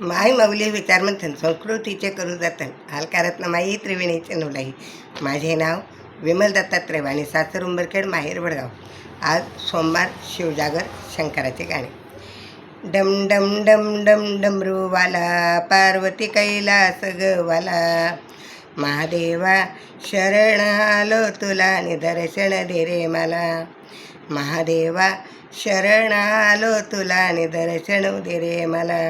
माय मौली विचारमंथन संस्कृतीचे करू जतन हालकारत्न माई त्रिवेणीचे नुलाई. माझे नाव विमल दत्तात्रय आणि सासर उंबरखेड माहेर वडगाव. आज सोमवार शिवजागर शंकराचे गाणे. डम डम डम डम डमरूवाला पार्वती कैलास गवाला, महादेवा शरण आलो तुला निदर्शन दे रे मला. महादेवा शरण आलो तुला निदर्शन दे रे मला.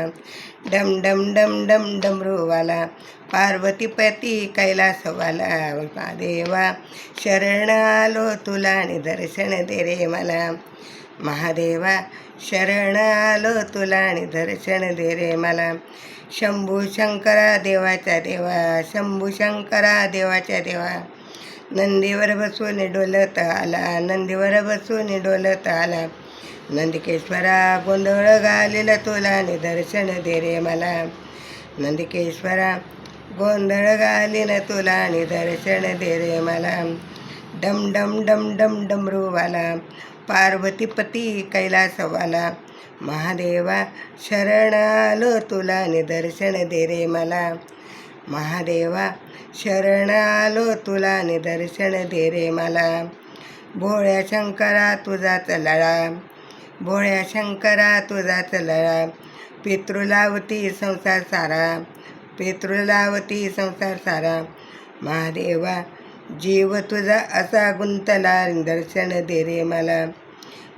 डम डम डम डम डमरूवाला पार्वतीपती कैलासवाला, महादेवा शरण आलो तुला निदर्शन दे रे मला. महादेवा शरण आलो तुला निदर्शन दे रे मला. शंभू शंकरा देवाच्या देवा, शंभू शंकरा देवाच्या देवा, नंदीवर बसून डोलत आला, नंदीवर बसून डोलत आला. नंदिकेश्वरा गोंधळ घालील तुला निदर्शन दे रे मला. नंदिकेश्वरा गोंधळ घालीन तुला निदर्शन दे रे मला. डम डम डम डम डमरूवाला पार्वतीपती कैलासवाला, महादेवा शरण आलो तुला निदर्शन दे रे मला. महादेवा शरण आलो तुला निदर्शन दे रे मला. भोळ्या शंकरा तुझाच लळा, भोळ्या शंकरा तुझाच लळा, पितृलावती संसार सारा, पितृलावती संसार सारा. महादेवा जीव तुझा असा गुंतला निदर्शन दे रे मला.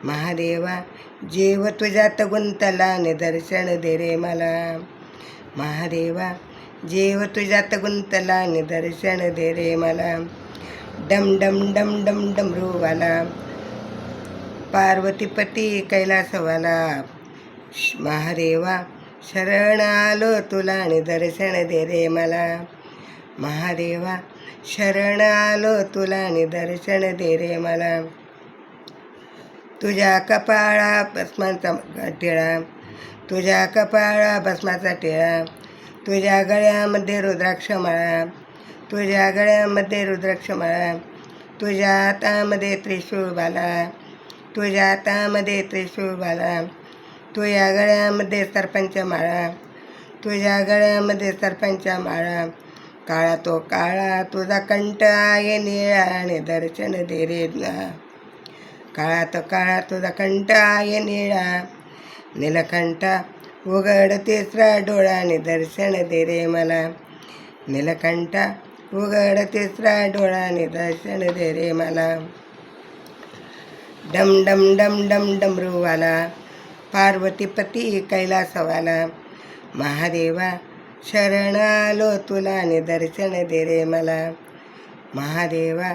महादेवा जीव तुझ्यात गुंतला निदर्शन दे रे मला. महादेवा जीव तुझ्यात गुंतला निदर्शन दे रे मला. डम डम डम डम डमरूवाला पार्वतीपती कैलासवाला, महादेवा शरण आलो तुला निदर्शन दे रे मला. महादेवा शरण आलो तुला निदर्शन दे रे मला. तुझ्या कपाळा भस्माचा टिळा, तुझ्या कपाळा भस्माचा टिळा, तुझ्या गळ्यामध्ये रुद्राक्ष माळा, तुझ्या गळ्यामध्ये रुद्राक्ष माळा, तुझ्या हातामध्ये त्रिशूळ बाला, तुझ्या हातामध्ये त्रिशूळ बाला, तुझ्या गळ्यामध्ये सरपंच माळा, तुझ्या गळ्यामध्ये सरपंच माळा. काळा तो काळा तुझा कंठ आहे निळा निदर्शन दे रे मला. काळा तो काळा तुझा कंठ आहे निळा, नीलकंठा उघड तिसरा डोळा निदर्शन दे रे मला. नीलकंठा उघड तिसरा डोळा निदर्शन दे रे मला. डम डम डम डम डमरूवाला पार्वतीपती कैलासवाला, महादेवा शरण आलो तुला निदर्शन दे रे मला. महादेवा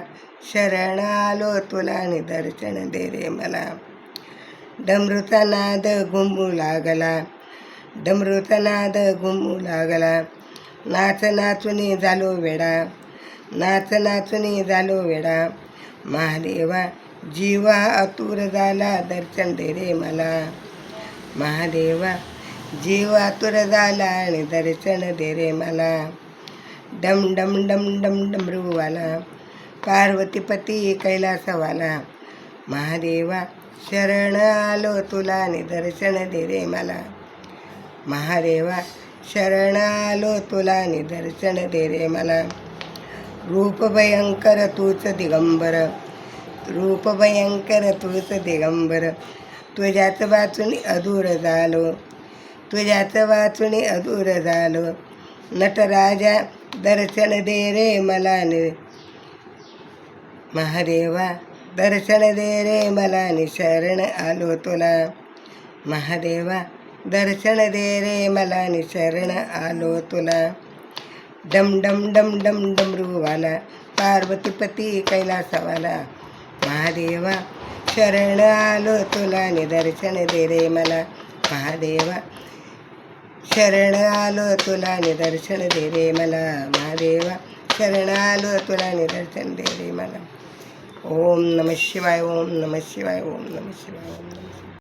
शरण आलो तुला निदर्शन दे रे मला. डमरूचा नाद घुमू लागला, डमरूचा नाद घुमू लागला, नाच नाचुनी झालो वेडा, नाच नाचुनी झालो वेडा. महादेवा जीवा आतुर झाला दर्शन दे रे मला. महादेवा जीव आतुर झाला आणि दर्शन दे रे मला. डम डम डम डम डमरूवाला पार्वतीपती कैलासवाला, महादेवा शरण आलो तुला निदर्शन दे रे मला. महादेवा शरण आलो तुला निदर्शन दे रे मला. रूप भयंकर तूच दिगंबर, रूप भयंकर तूच दिगंबर, तुझ्याच वाचून अधूर झालो, तुझ्याच वाचून अधूर झालो. नटराजा दर्शन दे रे मला. महादेवा दर्शन दे रे मला शरण आलो तुला. महादेवा दर्शन दे रे मला शरण आलो तुला. डम डम डम डम डमरूवाला पार्वतीपती कैलासवाला, महादेवा शरण आलो तुला निदर्शन दे रे मला. महादेवा शरण आलो तुला निदर्शन दे रे मला. महादेवा शरण आलो तुला निदर्शन दे रे मला. ओम नमः शिवाय, ओम नमः शिवाय, ओम नमः शिवाय, ओम नमः शिवाय.